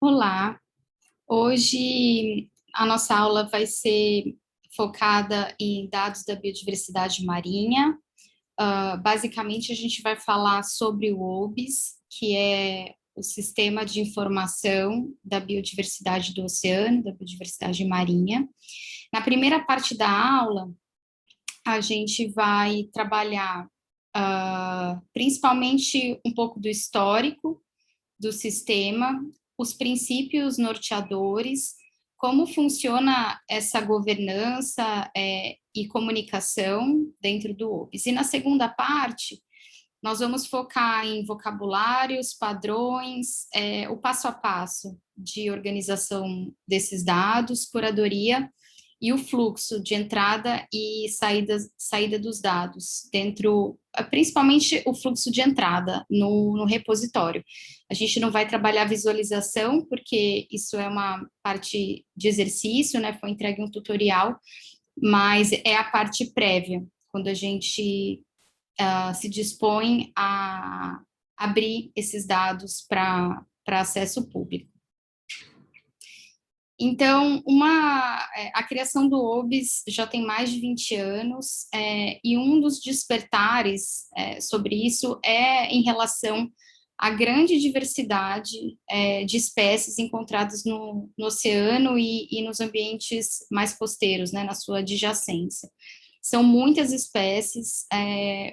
Olá, hoje a nossa aula vai ser focada em dados da biodiversidade marinha. Basicamente, a gente vai falar sobre o OBIS, que é o Sistema de Informação da Biodiversidade do Oceano, da Biodiversidade Marinha. Na primeira parte da aula, a gente vai trabalhar principalmente um pouco do histórico do sistema, os princípios norteadores, como funciona essa governança e comunicação dentro do OBS. E na segunda parte, nós vamos focar em vocabulários, padrões, o passo a passo de organização desses dados, curadoria e o fluxo de entrada e saída dos dados dentro, principalmente o fluxo de entrada no repositório. A gente não vai trabalhar visualização, porque isso é uma parte de exercício, né? Foi entregue um tutorial, mas é a parte prévia, quando a gente se dispõe a abrir esses dados para acesso público. Então, a criação do OBS já tem mais de 20 anos, e um dos despertares sobre isso é em relação à grande diversidade de espécies encontradas no oceano e nos ambientes mais costeiros, né, na sua adjacência. São muitas espécies,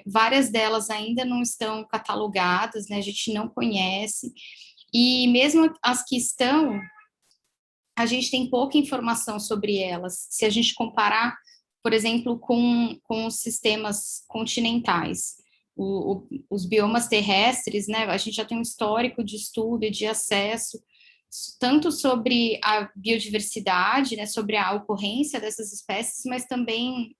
várias delas ainda não estão catalogadas, né, a gente não conhece, e mesmo as que estão, a gente tem pouca informação sobre elas, se a gente comparar, por exemplo, com os sistemas continentais. Os biomas terrestres, né, a gente já tem um histórico de estudo e de acesso, tanto sobre a biodiversidade, né, sobre a ocorrência dessas espécies, mas também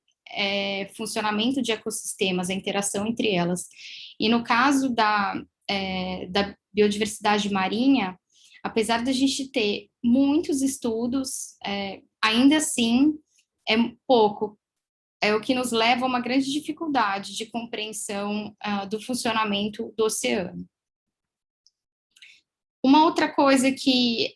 funcionamento de ecossistemas, a interação entre elas. E no caso da biodiversidade marinha, apesar da gente ter muitos estudos, ainda assim é pouco. É o que nos leva a uma grande dificuldade de compreensão do funcionamento do oceano. Uma outra coisa que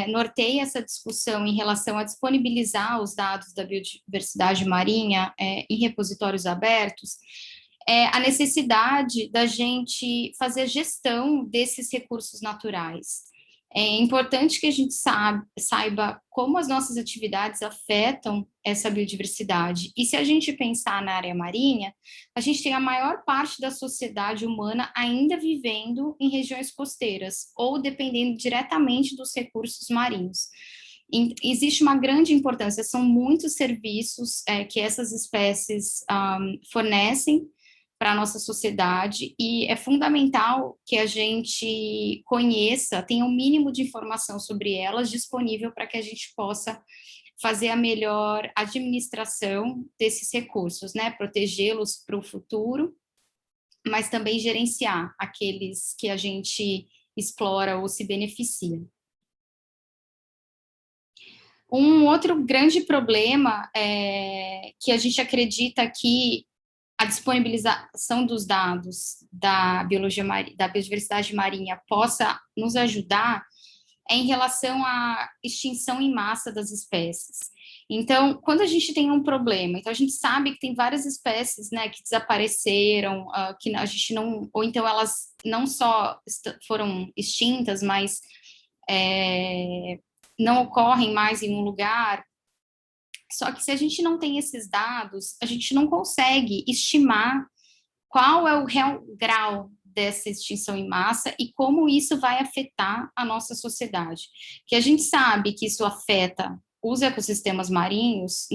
norteia essa discussão em relação a disponibilizar os dados da biodiversidade marinha em repositórios abertos é a necessidade da gente fazer a gestão desses recursos naturais. É importante que a gente saiba como as nossas atividades afetam essa biodiversidade. E se a gente pensar na área marinha, a gente tem a maior parte da sociedade humana ainda vivendo em regiões costeiras ou dependendo diretamente dos recursos marinhos. Existe uma grande importância, são muitos serviços que essas espécies fornecem para a nossa sociedade, e é fundamental que a gente conheça, tenha um mínimo de informação sobre elas disponível para que a gente possa fazer a melhor administração desses recursos, né, protegê-los para o futuro, mas também gerenciar aqueles que a gente explora ou se beneficia. Um outro grande problema é que a gente acredita que a disponibilização dos dados da biodiversidade marinha possa nos ajudar em relação à extinção em massa das espécies. Então, quando a gente tem um problema, então a gente sabe que tem várias espécies, né, que desapareceram, que a gente não, ou então elas não só foram extintas, mas não ocorrem mais em um lugar. Só que se a gente não tem esses dados, a gente não consegue estimar qual é o real grau dessa extinção em massa e como isso vai afetar a nossa sociedade. Que a gente sabe que isso afeta os ecossistemas marinhos,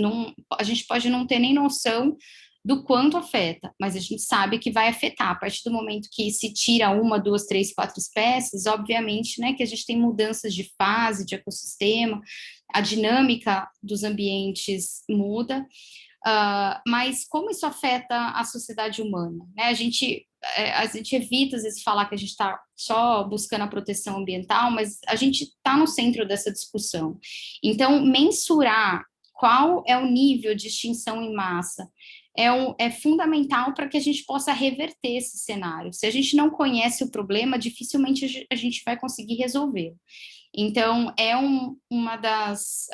a gente pode não ter nem noção do quanto afeta, mas a gente sabe que vai afetar. A partir do momento que se tira uma, duas, três, quatro espécies, obviamente, né, que a gente tem mudanças de fase, de ecossistema, a dinâmica dos ambientes muda, mas como isso afeta a sociedade humana, né? A gente evita, às vezes, falar que a gente está só buscando a proteção ambiental, mas a gente está no centro dessa discussão. Então, mensurar qual é o nível de extinção em massa é fundamental para que a gente possa reverter esse cenário. Se a gente não conhece o problema, dificilmente a gente vai conseguir resolver. Então, é uma das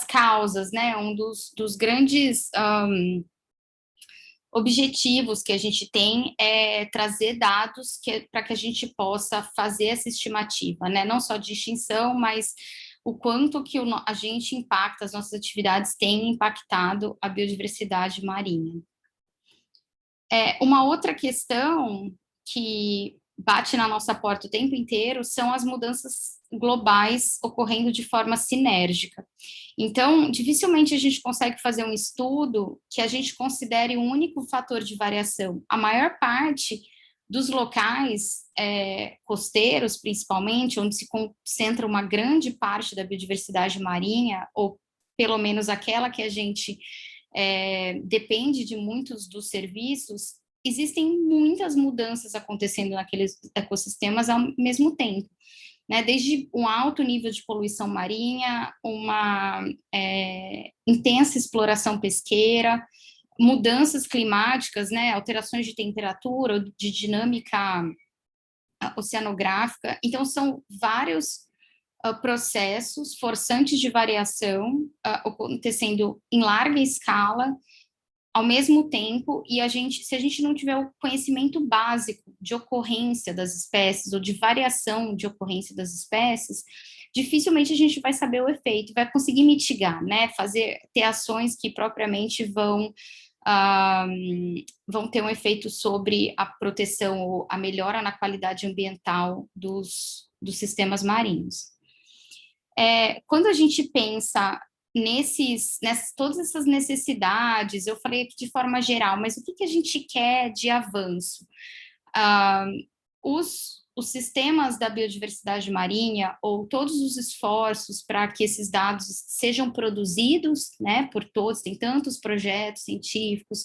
causas, né, um dos grandes objetivos que a gente tem é trazer dados para que a gente possa fazer essa estimativa, né, não só de extinção, mas o quanto que a gente impacta, as nossas atividades têm impactado a biodiversidade marinha. Uma outra questão que bate na nossa porta o tempo inteiro são as mudanças globais ocorrendo de forma sinérgica. Então, dificilmente a gente consegue fazer um estudo que a gente considere um único fator de variação. A maior parte dos locais costeiros, principalmente, onde se concentra uma grande parte da biodiversidade marinha, ou pelo menos aquela que a gente depende de muitos dos serviços, existem muitas mudanças acontecendo naqueles ecossistemas ao mesmo tempo, né? Desde um alto nível de poluição marinha, uma intensa exploração pesqueira, mudanças climáticas, né? Alterações de temperatura, de dinâmica oceanográfica. Então, são vários processos forçantes de variação acontecendo em larga escala ao mesmo tempo, e se a gente não tiver o conhecimento básico de ocorrência das espécies ou de variação de ocorrência das espécies, dificilmente a gente vai saber o efeito, vai conseguir mitigar, né, ter ações que propriamente vão ter um efeito sobre a proteção ou a melhora na qualidade ambiental dos sistemas marinhos. Quando a gente pensa todas essas necessidades, eu falei aqui de forma geral, mas o que a gente quer de avanço? Os sistemas da biodiversidade marinha, ou todos os esforços para que esses dados sejam produzidos, né, por todos, tem tantos projetos científicos,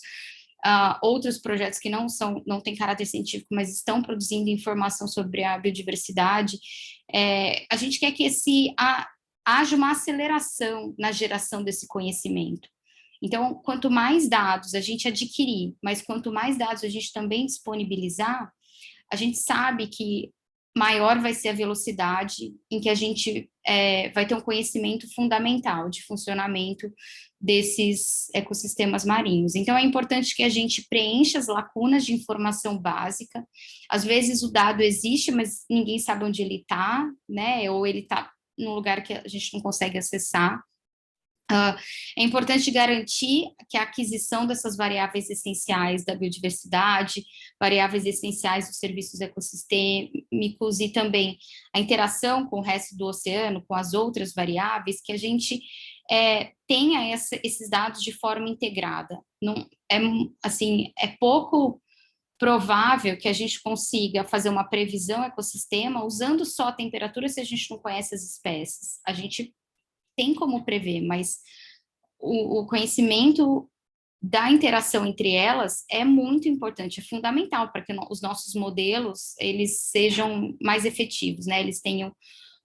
outros projetos que não têm caráter científico, mas estão produzindo informação sobre a biodiversidade. A gente quer que haja uma aceleração na geração desse conhecimento. Então, quanto mais dados a gente adquirir, mas quanto mais dados a gente também disponibilizar, a gente sabe que maior vai ser a velocidade em que a gente vai ter um conhecimento fundamental de funcionamento desses ecossistemas marinhos. Então, é importante que a gente preencha as lacunas de informação básica. Às vezes o dado existe, mas ninguém sabe onde ele está, né? Ou ele está num lugar que a gente não consegue acessar. É importante garantir que a aquisição dessas variáveis essenciais da biodiversidade, variáveis essenciais dos serviços ecossistêmicos e também a interação com o resto do oceano, com as outras variáveis, que a gente tenha esses dados de forma integrada. Não, é pouco provável que a gente consiga fazer uma previsão ecossistema usando só a temperatura se a gente não conhece as espécies. A gente tem como prever, mas o conhecimento da interação entre elas é muito importante, é fundamental para que os nossos modelos eles sejam mais efetivos, né? Eles tenham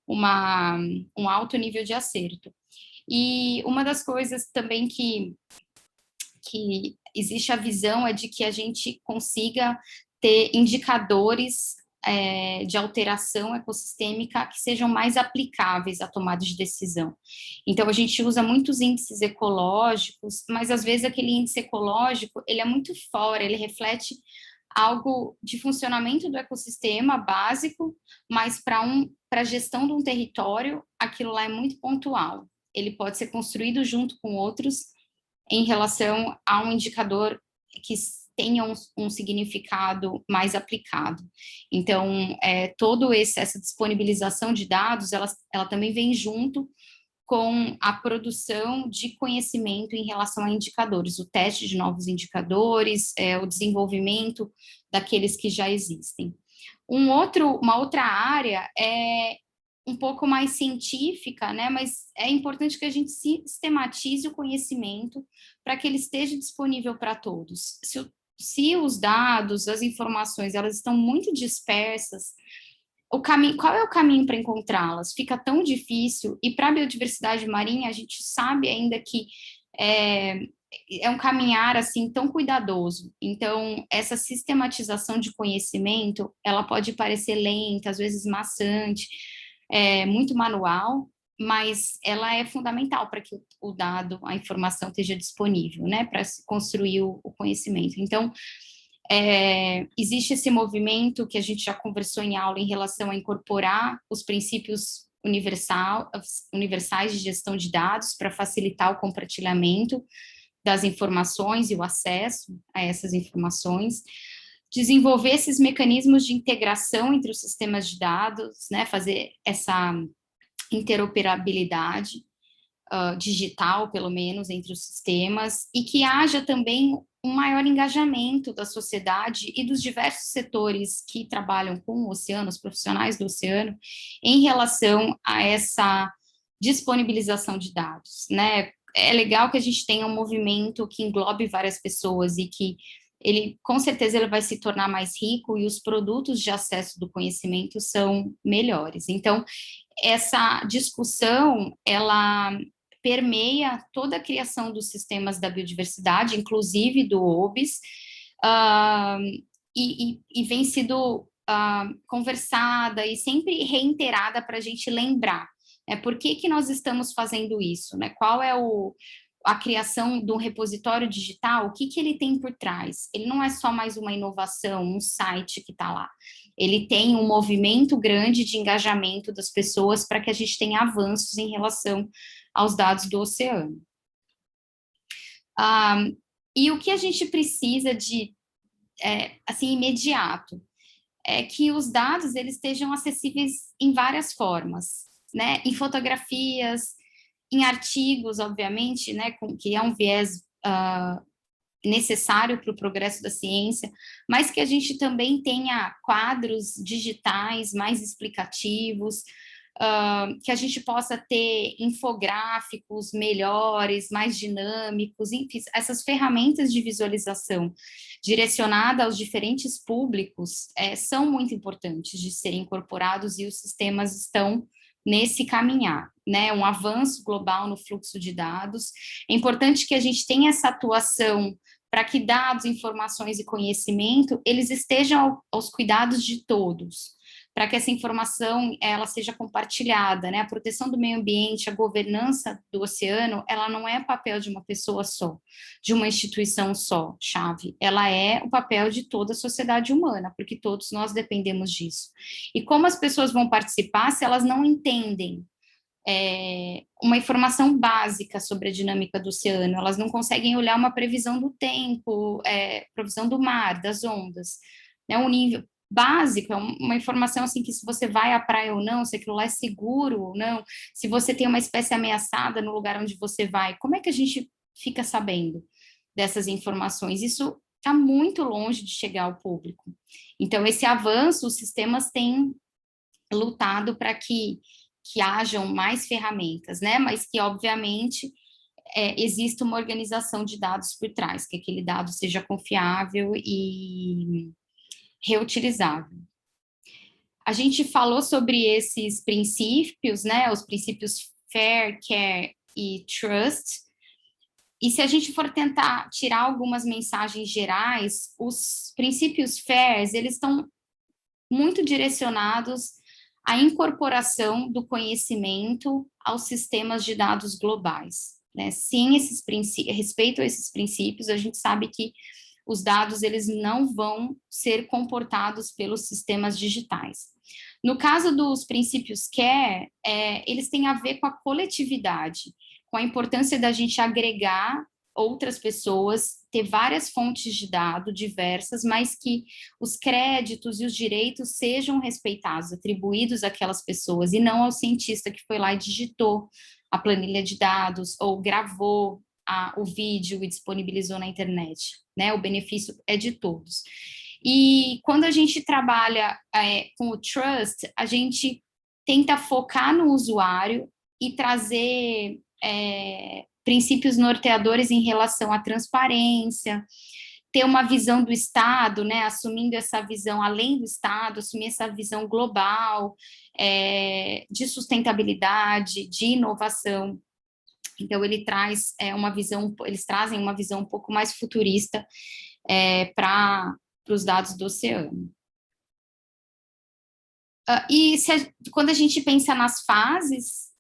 um alto nível de acerto. E uma das coisas também que existe a visão é de que a gente consiga ter indicadores de alteração ecossistêmica que sejam mais aplicáveis à tomada de decisão. Então, a gente usa muitos índices ecológicos, mas às vezes aquele índice ecológico, ele é muito fora, ele reflete algo de funcionamento do ecossistema básico, mas para a gestão de um território, aquilo lá é muito pontual. Ele pode ser construído junto com outros em relação a um indicador que tenha um significado mais aplicado. Então, toda essa disponibilização de dados, ela também vem junto com a produção de conhecimento em relação a indicadores, o teste de novos indicadores, o desenvolvimento daqueles que já existem. Uma outra área é um pouco mais científica, né? Mas é importante que a gente sistematize o conhecimento para que ele esteja disponível para todos. Se os dados, as informações, elas estão muito dispersas, qual é o caminho para encontrá-las? Fica tão difícil, e para a biodiversidade marinha, a gente sabe ainda que é um caminhar assim tão cuidadoso. Então, essa sistematização de conhecimento, ela pode parecer lenta, às vezes maçante, muito manual, mas ela é fundamental para que o dado, a informação esteja disponível, né, para se construir o conhecimento. Então, existe esse movimento que a gente já conversou em aula em relação a incorporar os princípios universais de gestão de dados para facilitar o compartilhamento das informações e o acesso a essas informações, desenvolver esses mecanismos de integração entre os sistemas de dados, né, fazer essa interoperabilidade digital, pelo menos, entre os sistemas, e que haja também um maior engajamento da sociedade e dos diversos setores que trabalham com o oceano, os profissionais do oceano, em relação a essa disponibilização de dados, né? É legal que a gente tenha um movimento que englobe várias pessoas e que ele, com certeza, ele vai se tornar mais rico e os produtos de acesso do conhecimento são melhores. Então, essa discussão, ela permeia toda a criação dos sistemas da biodiversidade, inclusive do OBS, e vem sido conversada e sempre reiterada para a gente lembrar, né, por que nós estamos fazendo isso, né, qual é a criação de um repositório digital, o que ele tem por trás? Ele não é só mais uma inovação, um site que está lá. Ele tem um movimento grande de engajamento das pessoas para que a gente tenha avanços em relação aos dados do oceano. E o que a gente precisa de, assim, imediato, é que os dados eles estejam acessíveis em várias formas, né? Em fotografias, em artigos, obviamente, né? Que é um viés necessário para o progresso da ciência, mas que a gente também tenha quadros digitais mais explicativos, que a gente possa ter infográficos melhores, mais dinâmicos, enfim, essas ferramentas de visualização direcionada aos diferentes públicos são muito importantes de serem incorporados e os sistemas estão nesse caminhar, né, um avanço global no fluxo de dados. É importante que a gente tenha essa atuação para que dados, informações e conhecimento, eles estejam aos cuidados de todos, para que essa informação, ela seja compartilhada, né, a proteção do meio ambiente, a governança do oceano, ela não é papel de uma pessoa só, de uma instituição só, chave, ela é o papel de toda a sociedade humana, porque todos nós dependemos disso. E como as pessoas vão participar se elas não entendem uma informação básica sobre a dinâmica do oceano, elas não conseguem olhar uma previsão do tempo, previsão do mar, das ondas, né, um nível básico, é uma informação assim que se você vai à praia ou não, se aquilo lá é seguro ou não, se você tem uma espécie ameaçada no lugar onde você vai, como é que a gente fica sabendo dessas informações? Isso está muito longe de chegar ao público. Então, esse avanço, os sistemas têm lutado para que hajam mais ferramentas, né? Mas que, obviamente, exista uma organização de dados por trás, que aquele dado seja confiável e reutilizável. A gente falou sobre esses princípios, né? Os princípios FAIR, CARE e TRUST. E se a gente for tentar tirar algumas mensagens gerais, os princípios FAIRs, eles estão muito direcionados à incorporação do conhecimento aos sistemas de dados globais, né? Sem respeito a esses princípios, a gente sabe que os dados eles não vão ser comportados pelos sistemas digitais. No caso dos princípios CARE, eles têm a ver com a coletividade, com a importância da gente agregar outras pessoas, ter várias fontes de dado diversas, mas que os créditos e os direitos sejam respeitados, atribuídos àquelas pessoas, e não ao cientista que foi lá e digitou a planilha de dados ou gravou o vídeo e disponibilizou na internet, né? O benefício é de todos. E quando a gente trabalha com o Trust, a gente tenta focar no usuário e trazer princípios norteadores em relação à transparência, ter uma visão do Estado, né, assumindo essa visão além do Estado, assumir essa visão global, de sustentabilidade, de inovação. Então, eles trazem uma visão um pouco mais futurista para os dados do oceano. Quando a gente pensa nas fases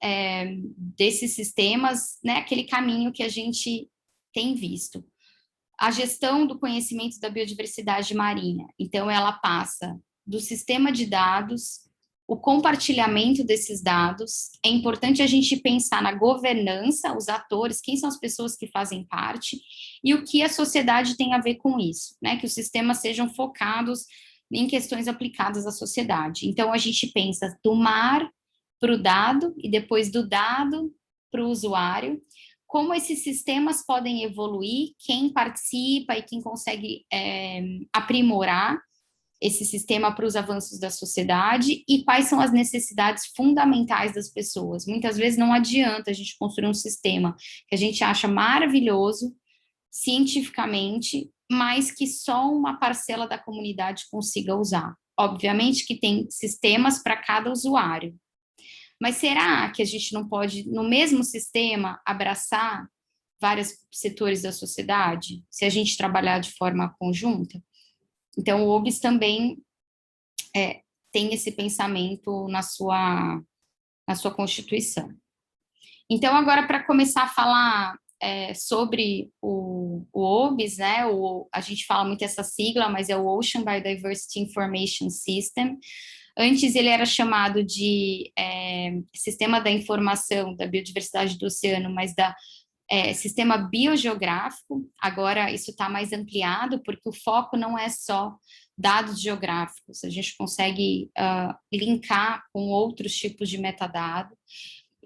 desses sistemas, né, aquele caminho que a gente tem visto. A gestão do conhecimento da biodiversidade marinha. Então, ela passa do sistema de dados, o compartilhamento desses dados. É importante a gente pensar na governança, os atores, quem são as pessoas que fazem parte, e o que a sociedade tem a ver com isso, né? Que os sistemas sejam focados em questões aplicadas à sociedade. Então, a gente pensa do mar para o dado, e depois do dado para o usuário, como esses sistemas podem evoluir, quem participa e quem consegue aprimorar esse sistema para os avanços da sociedade e quais são as necessidades fundamentais das pessoas. Muitas vezes não adianta a gente construir um sistema que a gente acha maravilhoso cientificamente, mas que só uma parcela da comunidade consiga usar. Obviamente que tem sistemas para cada usuário, mas será que a gente não pode, no mesmo sistema, abraçar vários setores da sociedade, se a gente trabalhar de forma conjunta? Então, o OBS também tem esse pensamento na sua Constituição. Então, agora, para começar a falar sobre o OBS, né, a gente fala muito essa sigla, mas é o Ocean Biodiversity Information System. Antes ele era chamado de Sistema da Informação da Biodiversidade do Oceano, mas Sistema Biogeográfico. Agora isso está mais ampliado, porque o foco não é só dados geográficos, a gente consegue linkar com outros tipos de metadado,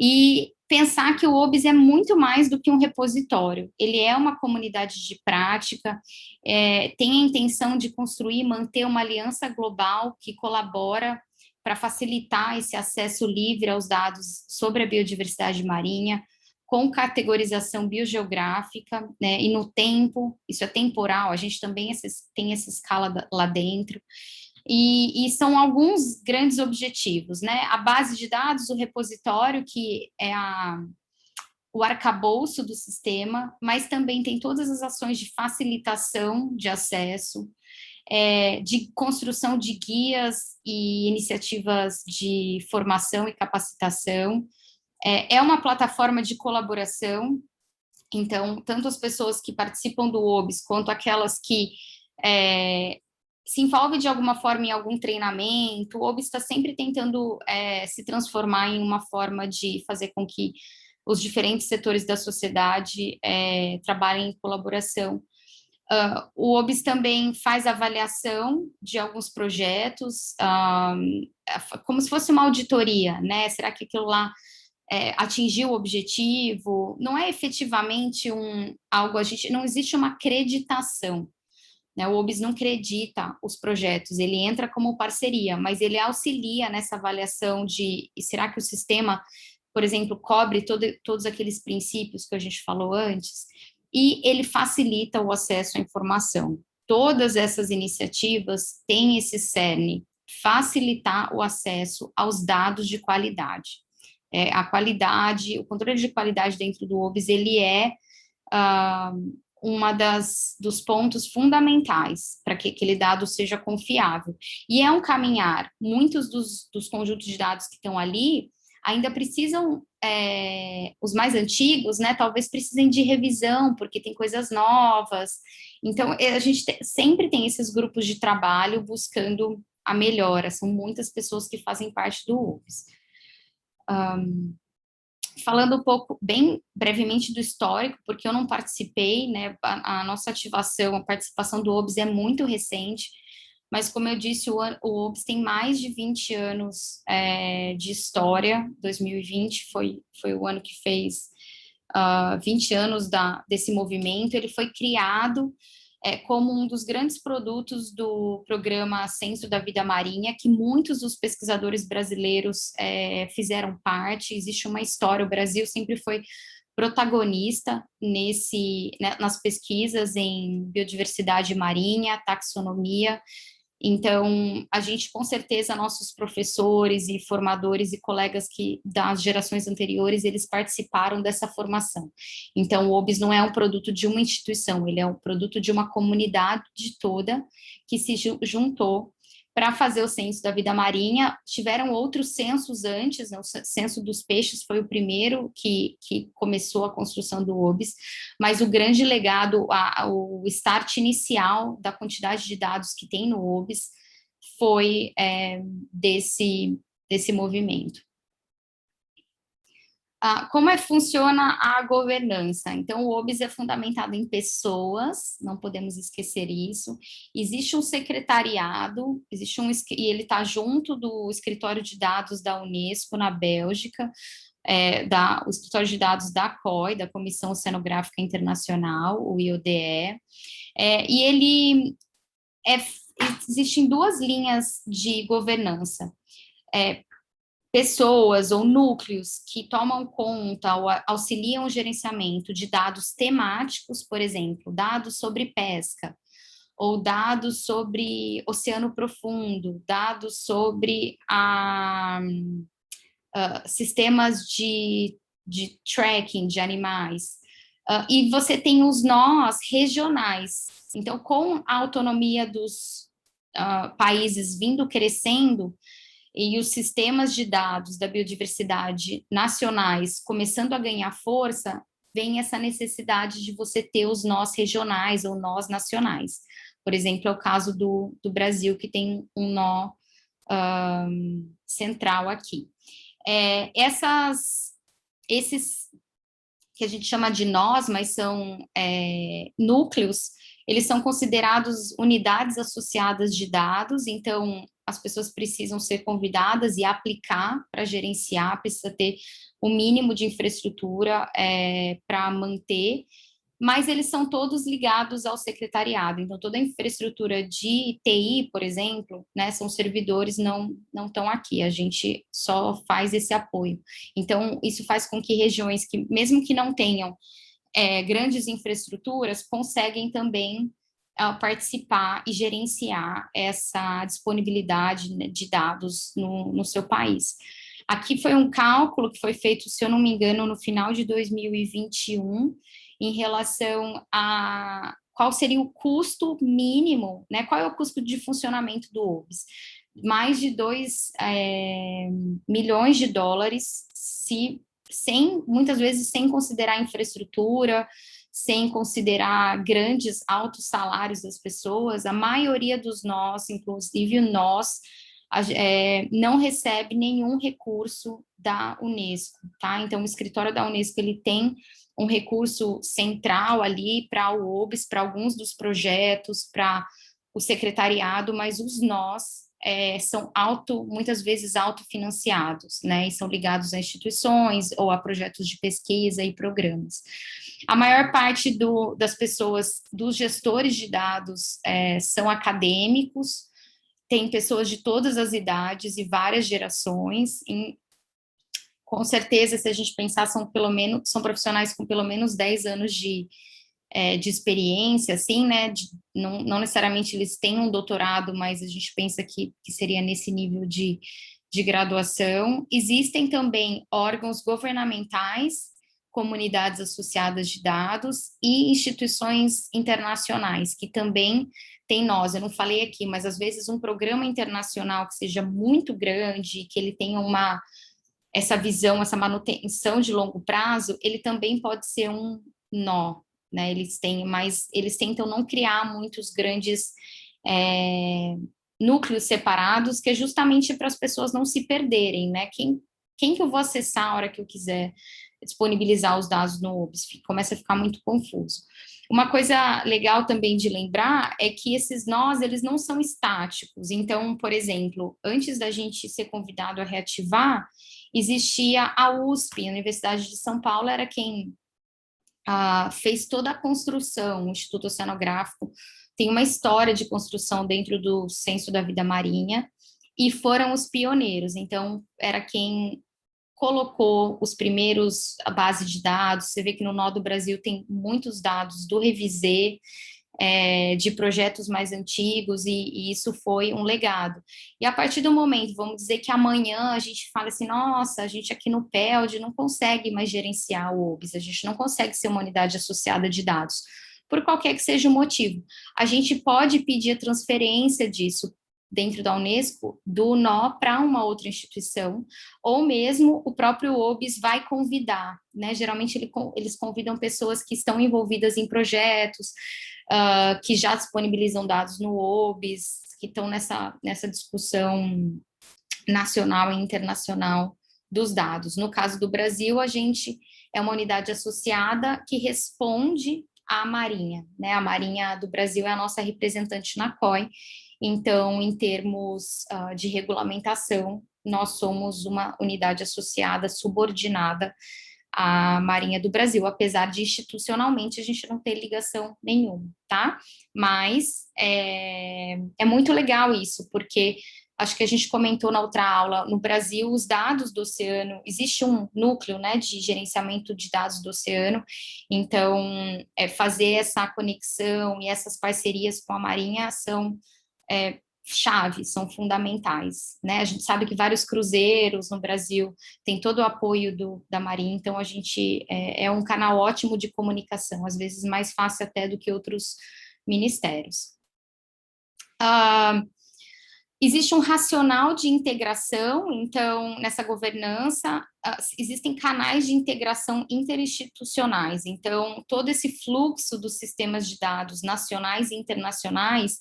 e pensar que o OBS é muito mais do que um repositório, ele é uma comunidade de prática, tem a intenção de construir e manter uma aliança global que colabora para facilitar esse acesso livre aos dados sobre a biodiversidade marinha, com categorização biogeográfica, né, e no tempo, isso é temporal, a gente também tem essa escala lá dentro, e são alguns grandes objetivos, né, a base de dados, o repositório, que é o arcabouço do sistema, mas também tem todas as ações de facilitação de acesso, de construção de guias e iniciativas de formação e capacitação. É uma plataforma de colaboração, então, tanto as pessoas que participam do OBS, quanto aquelas que se envolvem de alguma forma em algum treinamento, o OBS está sempre tentando se transformar em uma forma de fazer com que os diferentes setores da sociedade trabalhem em colaboração. O OBS também faz avaliação de alguns projetos, como se fosse uma auditoria, né? Será que aquilo lá atingiu o objetivo? Não é efetivamente algo, não existe uma acreditação, né? O OBS não acredita os projetos, ele entra como parceria, mas ele auxilia nessa avaliação de, e será que o sistema, por exemplo, cobre todos aqueles princípios que a gente falou antes? E ele facilita o acesso à informação. Todas essas iniciativas têm esse cerne, facilitar o acesso aos dados de qualidade. A qualidade, o controle de qualidade dentro do OBS, ele é dos pontos fundamentais para que aquele dado seja confiável. E é um caminhar. Muitos dos conjuntos de dados que estão ali ainda precisam, os mais antigos, né, talvez precisem de revisão, porque tem coisas novas. Então, a gente sempre tem esses grupos de trabalho buscando a melhora. São muitas pessoas que fazem parte do OBS. Falando um pouco, bem brevemente, do histórico, porque eu não participei, né, a nossa ativação, a participação do OBS é muito recente, mas, como eu disse, o OBS tem mais de 20 anos de história. 2020 foi o ano que fez 20 anos desse movimento. Ele foi criado como um dos grandes produtos do programa Censo da Vida Marinha, que muitos dos pesquisadores brasileiros fizeram parte. Existe uma história, o Brasil sempre foi protagonista nas pesquisas em biodiversidade marinha, taxonomia, Então, a gente, com certeza, nossos professores e formadores e colegas das gerações anteriores, eles participaram dessa formação. Então, o OBS não é um produto de uma instituição, ele é um produto de uma comunidade toda que se juntou para fazer o censo da vida marinha. Tiveram outros censos antes, né? O censo dos peixes foi o primeiro que começou a construção do OBS, mas o grande legado, o start inicial da quantidade de dados que tem no OBS foi desse movimento. Como funciona a governança? Então, o OBS é fundamentado em pessoas, não podemos esquecer isso. Existe um secretariado, e ele está junto do escritório de dados da Unesco, na Bélgica, o escritório de dados da COI, da Comissão Oceanográfica Internacional, o IODE, existem duas linhas de governança. Pessoas ou núcleos que tomam conta ou auxiliam o gerenciamento de dados temáticos, por exemplo, dados sobre pesca, ou dados sobre oceano profundo, dados sobre sistemas de tracking de animais. E você tem os nós regionais. Então, com a autonomia dos países vindo crescendo, e os sistemas de dados da biodiversidade nacionais começando a ganhar força, vem essa necessidade de você ter os nós regionais ou nós nacionais. Por exemplo, é o caso do Brasil, que tem um nó central aqui. Esses que a gente chama de nós, mas são núcleos, eles são considerados unidades associadas de dados, então as pessoas precisam ser convidadas e aplicar para gerenciar, precisa ter o mínimo de infraestrutura para manter, mas eles são todos ligados ao secretariado, então toda a infraestrutura de TI, por exemplo, né, são servidores, não estão aqui, a gente só faz esse apoio. Então, isso faz com que regiões que, mesmo que não tenham grandes infraestruturas, conseguem também participar e gerenciar essa disponibilidade, né, de dados no seu país. Aqui foi um cálculo que foi feito, se eu não me engano, no final de 2021, em relação a qual seria o custo mínimo, né? Qual é o custo de funcionamento do OBS? Mais de 2 milhões de dólares, muitas vezes sem considerar infraestrutura, sem considerar grandes, altos salários das pessoas. A maioria dos nós, inclusive nós, não recebe nenhum recurso da Unesco, tá? Então, o escritório da Unesco, ele tem um recurso central ali para o OBS, para alguns dos projetos, para o secretariado, mas os nós são muitas vezes autofinanciados, né? E são ligados a instituições ou a projetos de pesquisa e programas. A maior parte das pessoas, dos gestores de dados, são acadêmicos, tem pessoas de todas as idades e várias gerações. Com certeza, se a gente pensar, são profissionais com pelo menos 10 anos de experiência, assim, né? Não necessariamente eles têm um doutorado, mas a gente pensa que seria nesse nível de graduação. Existem também órgãos governamentais, comunidades associadas de dados e instituições internacionais, que também tem nós. Eu não falei aqui, mas às vezes um programa internacional que seja muito grande, que ele tenha essa visão, essa manutenção de longo prazo, ele também pode ser um nó, né? Eles tentam não criar muitos grandes núcleos separados, que é justamente para as pessoas não se perderem, né? Quem que eu vou acessar a hora que eu quiser disponibilizar os dados no OBS? Começa a ficar muito confuso. Uma coisa legal também de lembrar é que esses nós, eles não são estáticos. Então, por exemplo, antes da gente ser convidado a reativar, existia a USP, a Universidade de São Paulo era quem fez toda a construção, o Instituto Oceanográfico tem uma história de construção dentro do Censo da Vida Marinha, e foram os pioneiros, então era quem colocou a base de dados. Você vê que no Nó do Brasil tem muitos dados do Revisê, de projetos mais antigos, e isso foi um legado. E a partir do momento, vamos dizer que amanhã a gente fala assim, nossa, a gente aqui no PELD não consegue mais gerenciar o OBS, a gente não consegue ser uma unidade associada de dados, por qualquer que seja o motivo. A gente pode pedir a transferência disso dentro da Unesco, do nó para uma outra instituição, ou mesmo o próprio OBS vai convidar, né? Geralmente eles convidam pessoas que estão envolvidas em projetos, que já disponibilizam dados no OBS, que estão nessa discussão nacional e internacional dos dados. No caso do Brasil, a gente é uma unidade associada que responde à Marinha, né? A Marinha do Brasil é a nossa representante na COI, então, em termos de regulamentação, nós somos uma unidade associada subordinada à Marinha do Brasil, apesar de institucionalmente a gente não ter ligação nenhuma, tá? Mas é muito legal isso, porque acho que a gente comentou na outra aula, no Brasil, os dados do oceano, existe um núcleo, né, de gerenciamento de dados do oceano, então, fazer essa conexão e essas parcerias com a Marinha são chave, são fundamentais, né? A gente sabe que vários cruzeiros no Brasil têm todo o apoio da Marinha, então a gente é um canal ótimo de comunicação, às vezes mais fácil até do que outros ministérios. Existe um racional de integração, então, nessa governança, existem canais de integração interinstitucionais, então, todo esse fluxo dos sistemas de dados nacionais e internacionais,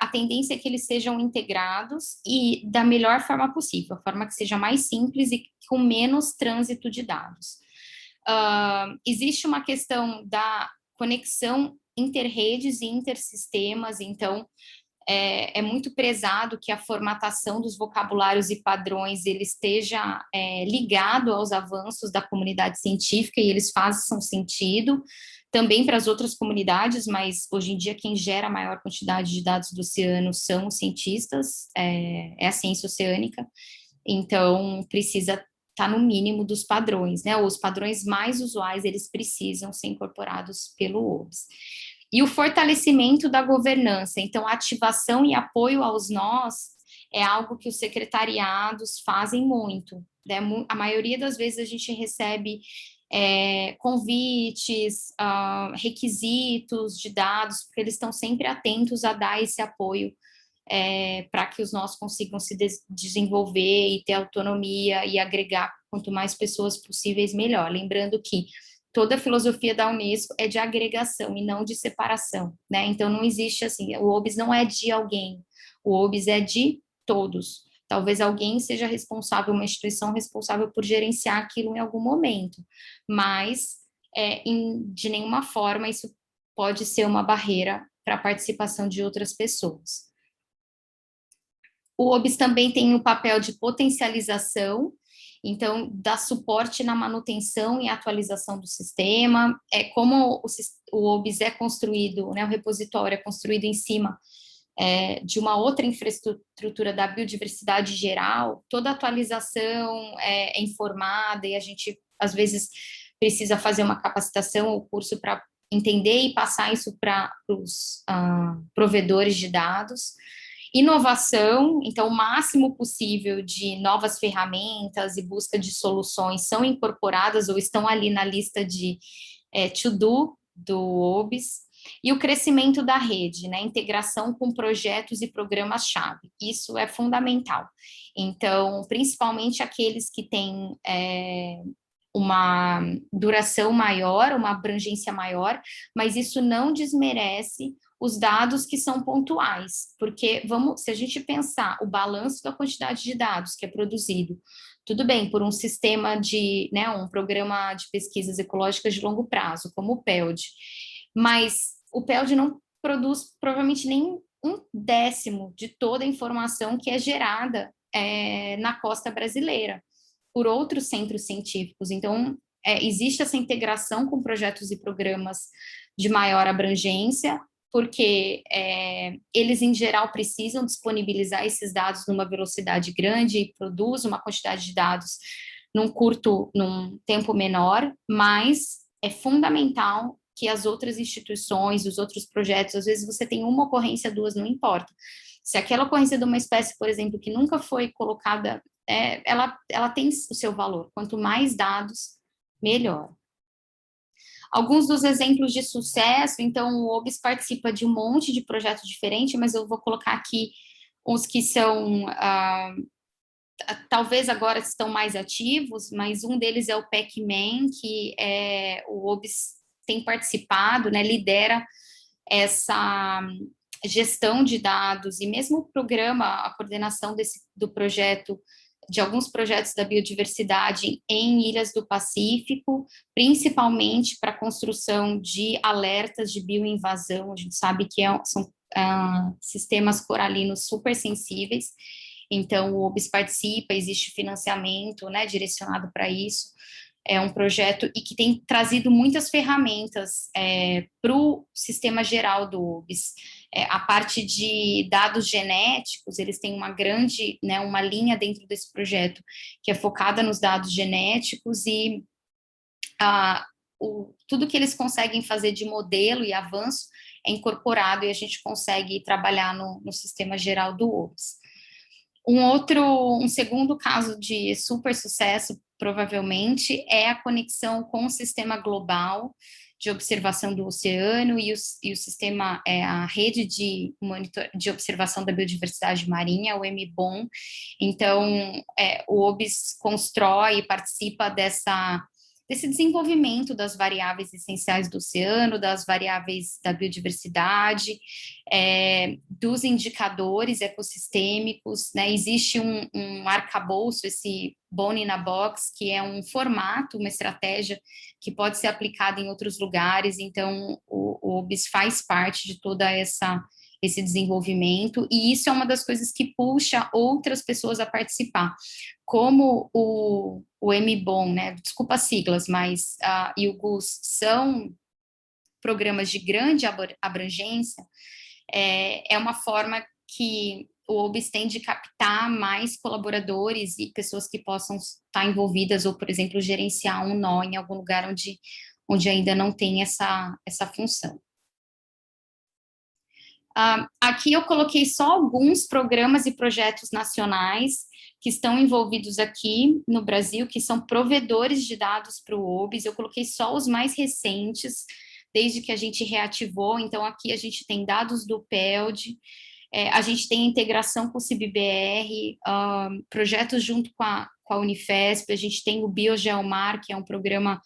a tendência é que eles sejam integrados e da melhor forma possível, a forma que seja mais simples e com menos trânsito de dados. Existe uma questão da conexão interredes e intersistemas, então, é muito prezado que a formatação dos vocabulários e padrões ele esteja ligado aos avanços da comunidade científica e eles façam sentido também para as outras comunidades, mas hoje em dia quem gera a maior quantidade de dados do oceano são os cientistas, é a ciência oceânica, então precisa estar no mínimo dos padrões, né? Os padrões mais usuais eles precisam ser incorporados pelo OBS. E o fortalecimento da governança, então, a ativação e apoio aos nós é algo que os secretariados fazem muito, né? A maioria das vezes a gente recebe convites, requisitos de dados, porque eles estão sempre atentos a dar esse apoio para que os nós consigam se desenvolver e ter autonomia e agregar quanto mais pessoas possíveis, melhor. Lembrando que toda a filosofia da Unesco é de agregação e não de separação, né? Então, não existe assim, o OBS não é de alguém, o OBS é de todos. Talvez alguém seja responsável, uma instituição responsável por gerenciar aquilo em algum momento, mas de nenhuma forma isso pode ser uma barreira para a participação de outras pessoas. O OBS também tem o papel de potencialização, então, dá suporte na manutenção e atualização do sistema, como o OBS é construído, né, o repositório é construído em cima de uma outra infraestrutura da biodiversidade geral, toda atualização é informada e a gente, às vezes, precisa fazer uma capacitação ou curso para entender e passar isso para os provedores de dados. Inovação, então, o máximo possível de novas ferramentas e busca de soluções são incorporadas ou estão ali na lista de to-do do OBS. E o crescimento da rede, né, integração com projetos e programas-chave, isso é fundamental. Então, principalmente aqueles que têm uma duração maior, uma abrangência maior, mas isso não desmerece os dados que são pontuais, porque se a gente pensar o balanço da quantidade de dados que é produzido, tudo bem, por um sistema de, né, um programa de pesquisas ecológicas de longo prazo, como o PELD, mas o PELD não produz provavelmente nem 1/10 de toda a informação que é gerada na costa brasileira por outros centros científicos. Então, existe essa integração com projetos e programas de maior abrangência, porque eles, em geral, precisam disponibilizar esses dados numa velocidade grande e produzem uma quantidade de dados num tempo menor, mas é fundamental que as outras instituições, os outros projetos. Às vezes você tem uma ocorrência, duas, não importa. Se aquela ocorrência de uma espécie, por exemplo, que nunca foi colocada, ela tem o seu valor. Quanto mais dados, melhor. Alguns dos exemplos de sucesso, então, o OBS participa de um monte de projetos diferentes, mas eu vou colocar aqui os que são, talvez agora estão mais ativos, mas um deles é o PECMAN, que o OBS tem participado, né, lidera essa gestão de dados, e mesmo o programa, a coordenação do projeto, de alguns projetos da biodiversidade em ilhas do Pacífico, principalmente para a construção de alertas de bioinvasão. A gente sabe que são sistemas coralinos super sensíveis, então o OBS participa, existe financiamento, né, direcionado para isso. É um projeto e que tem trazido muitas ferramentas para o sistema geral do OBS. A parte de dados genéticos, eles têm uma grande, né, uma linha dentro desse projeto que é focada nos dados genéticos, e tudo que eles conseguem fazer de modelo e avanço é incorporado, e a gente consegue trabalhar no sistema geral do OBS. Um segundo caso de super sucesso, provavelmente, é a conexão com o sistema global de observação do oceano e o sistema, a rede de observação da biodiversidade marinha, o MBOM. Então, o OBS constrói e participa desse desenvolvimento das variáveis essenciais do oceano, das variáveis da biodiversidade, dos indicadores ecossistêmicos, né? Existe um arcabouço, esse Bone in a Box, que é um formato, uma estratégia que pode ser aplicada em outros lugares. Então o OBS faz parte de toda esse desenvolvimento, e isso é uma das coisas que puxa outras pessoas a participar, como o MBOM, né, desculpa as siglas, mas e o GUS são programas de grande abrangência. É uma forma que o OBS tem de captar mais colaboradores e pessoas que possam estar envolvidas, ou, por exemplo, gerenciar um nó em algum lugar onde ainda não tem essa função. Aqui eu coloquei só alguns programas e projetos nacionais que estão envolvidos aqui no Brasil, que são provedores de dados para o OBS. Eu coloquei só os mais recentes, desde que a gente reativou. Então, aqui a gente tem dados do PELD, a gente tem integração com o CIBBR, projetos junto com a Unifesp, a gente tem o BioGeomar, que é um programa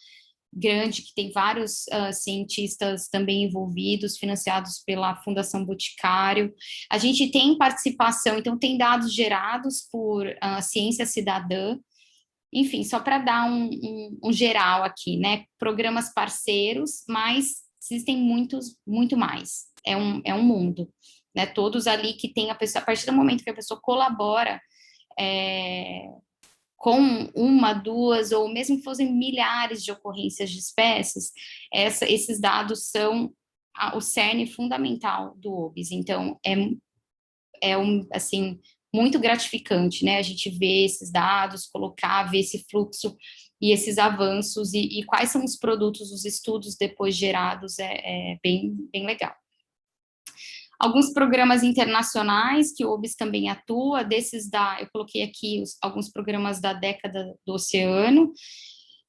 grande, que tem vários cientistas também envolvidos, financiados pela Fundação Boticário. A gente tem participação, então tem dados gerados por ciência cidadã. Enfim, só para dar um geral aqui, né? Programas parceiros, mas existem muito mais. É um mundo, né? Todos ali que tem a pessoa, a partir do momento que a pessoa colabora com uma, duas, ou mesmo que fossem milhares de ocorrências de espécies, esses dados são o cerne fundamental do OBS. Então, assim, muito gratificante, né, a gente ver esses dados, ver esse fluxo e esses avanços, e quais são os produtos, os estudos depois gerados, bem legal. Alguns programas internacionais que o OBS também atua, eu coloquei aqui alguns programas da década do oceano,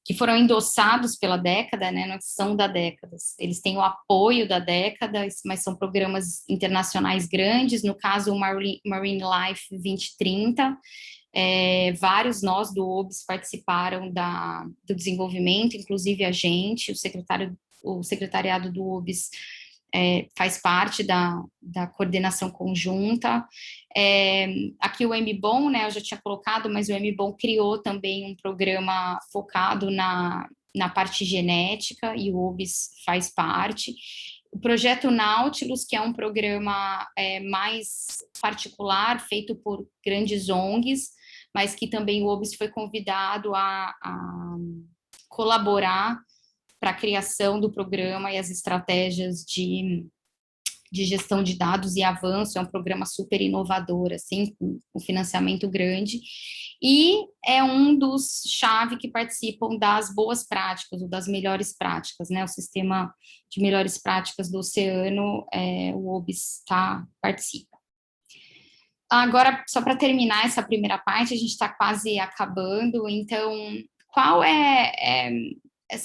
que foram endossados pela década, né, não são da década, eles têm o apoio da década, mas são programas internacionais grandes, no caso o Marine Life 2030, vários nós do OBS participaram do desenvolvimento, inclusive a gente, o secretariado do OBS faz parte da coordenação conjunta. Aqui o MBOM, né, eu já tinha colocado, mas o MBOM criou também um programa focado na parte genética, e o OBS faz parte. O projeto Nautilus, que é um programa mais particular, feito por grandes ONGs, mas que também o OBS foi convidado a colaborar para a criação do programa e as estratégias de de gestão de dados e avanço, é um programa super inovador, assim, com um financiamento grande, e é um dos chave que participam das boas práticas, ou das melhores práticas, né, o sistema de melhores práticas do oceano, o OBS participa. Agora, só para terminar essa primeira parte, a gente está quase acabando, então,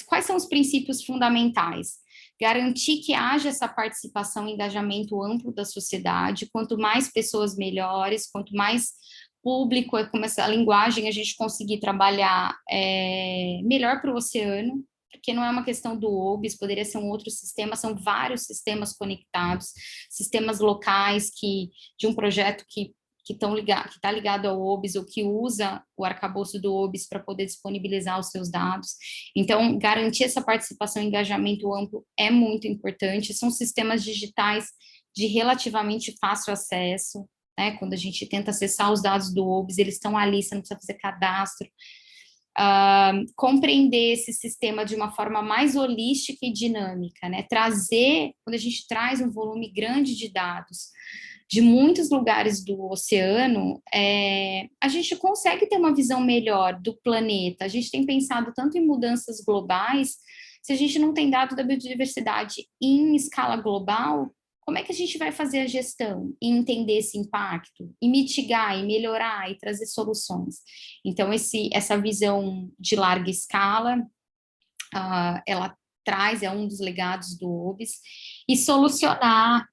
quais são os princípios fundamentais? Garantir que haja essa participação e engajamento amplo da sociedade, quanto mais pessoas melhores, quanto mais público, como essa linguagem a gente conseguir trabalhar melhor para o oceano, porque não é uma questão do OBS, poderia ser um outro sistema, são vários sistemas conectados, sistemas locais de um projeto que está ligado ao OBS, ou que usa o arcabouço do OBS para poder disponibilizar os seus dados. Então, garantir essa participação e engajamento amplo é muito importante. São sistemas digitais de relativamente fácil acesso, né? Quando a gente tenta acessar os dados do OBS, eles estão ali, você não precisa fazer cadastro. Compreender esse sistema de uma forma mais holística e dinâmica, né? Quando a gente traz um volume grande de dados de muitos lugares do oceano, a gente consegue ter uma visão melhor do planeta. A gente tem pensado tanto em mudanças globais, se a gente não tem dado da biodiversidade em escala global, como é que a gente vai fazer a gestão e entender esse impacto, e mitigar, e melhorar, e trazer soluções? Então, essa visão de larga escala, ela traz, é um dos legados do OBS, e solucionar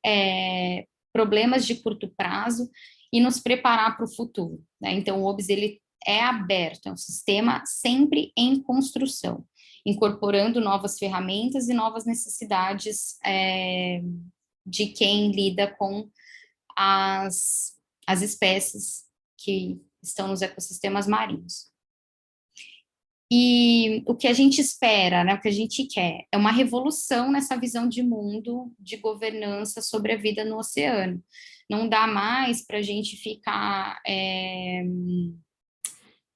problemas de curto prazo e nos preparar para o futuro, né? Então, o OBS, ele é aberto, é um sistema sempre em construção, incorporando novas ferramentas e novas necessidades de quem lida com as espécies que estão nos ecossistemas marinhos. E o que a gente espera, né, o que a gente quer, é uma revolução nessa visão de mundo, de governança sobre a vida no oceano. Não dá mais para a gente ficar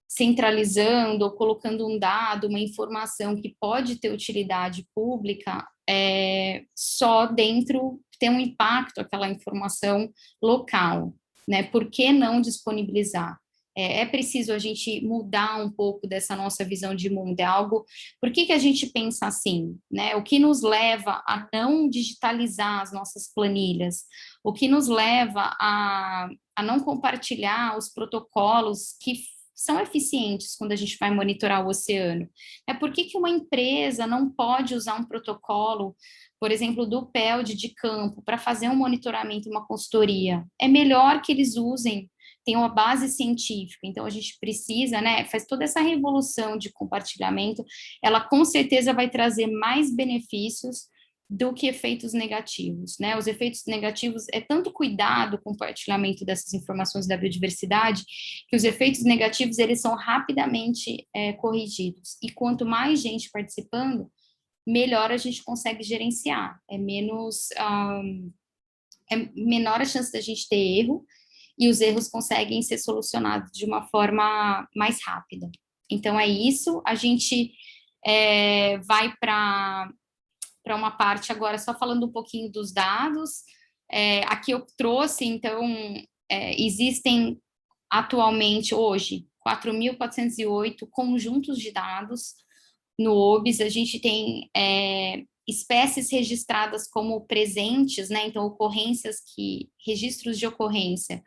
centralizando ou colocando um dado, uma informação que pode ter utilidade pública, só dentro, ter um impacto, aquela informação local, né? Por que não disponibilizar? É preciso a gente mudar um pouco dessa nossa visão de mundo, por que a gente pensa assim, né? O que nos leva a não digitalizar as nossas planilhas? O que nos leva a não compartilhar os protocolos que são eficientes quando a gente vai monitorar o oceano? Por que uma empresa não pode usar um protocolo, por exemplo, do PELD de campo, para fazer um monitoramento, uma consultoria? É melhor que eles usem, tem uma base científica, então a gente precisa, né, faz toda essa revolução de compartilhamento, ela com certeza vai trazer mais benefícios do que efeitos negativos, né? Os efeitos negativos é tanto cuidado com o compartilhamento dessas informações da biodiversidade, que os efeitos negativos, eles são rapidamente corrigidos, e quanto mais gente participando, melhor a gente consegue gerenciar, é menor a chance da gente ter erro, e os erros conseguem ser solucionados de uma forma mais rápida. Então, é isso. A gente vai para uma parte agora, só falando um pouquinho dos dados. Aqui eu trouxe, então, existem atualmente, hoje, 4.408 conjuntos de dados no OBS. A gente tem espécies registradas como presentes, né? Então, registros de ocorrência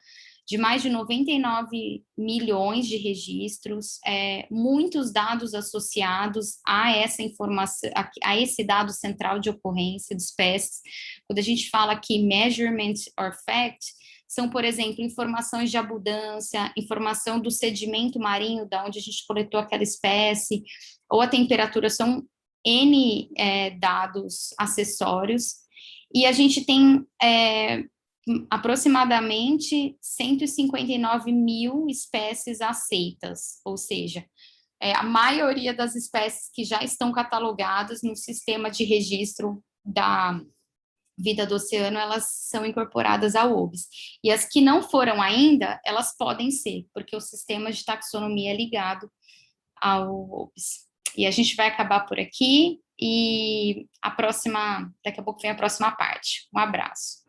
de mais de 99 milhões de registros, muitos dados associados a essa informação, a esse dado central de ocorrência de espécies. Quando a gente fala aqui measurement or fact, são, por exemplo, informações de abundância, informação do sedimento marinho, da onde a gente coletou aquela espécie, ou a temperatura, são N dados acessórios, e a gente tem aproximadamente 159 mil espécies aceitas, ou seja, a maioria das espécies que já estão catalogadas no sistema de registro da vida do oceano, elas são incorporadas ao OBS. E as que não foram ainda, elas podem ser, porque o sistema de taxonomia é ligado ao OBS. E a gente vai acabar por aqui, e daqui a pouco vem a próxima parte. Um abraço.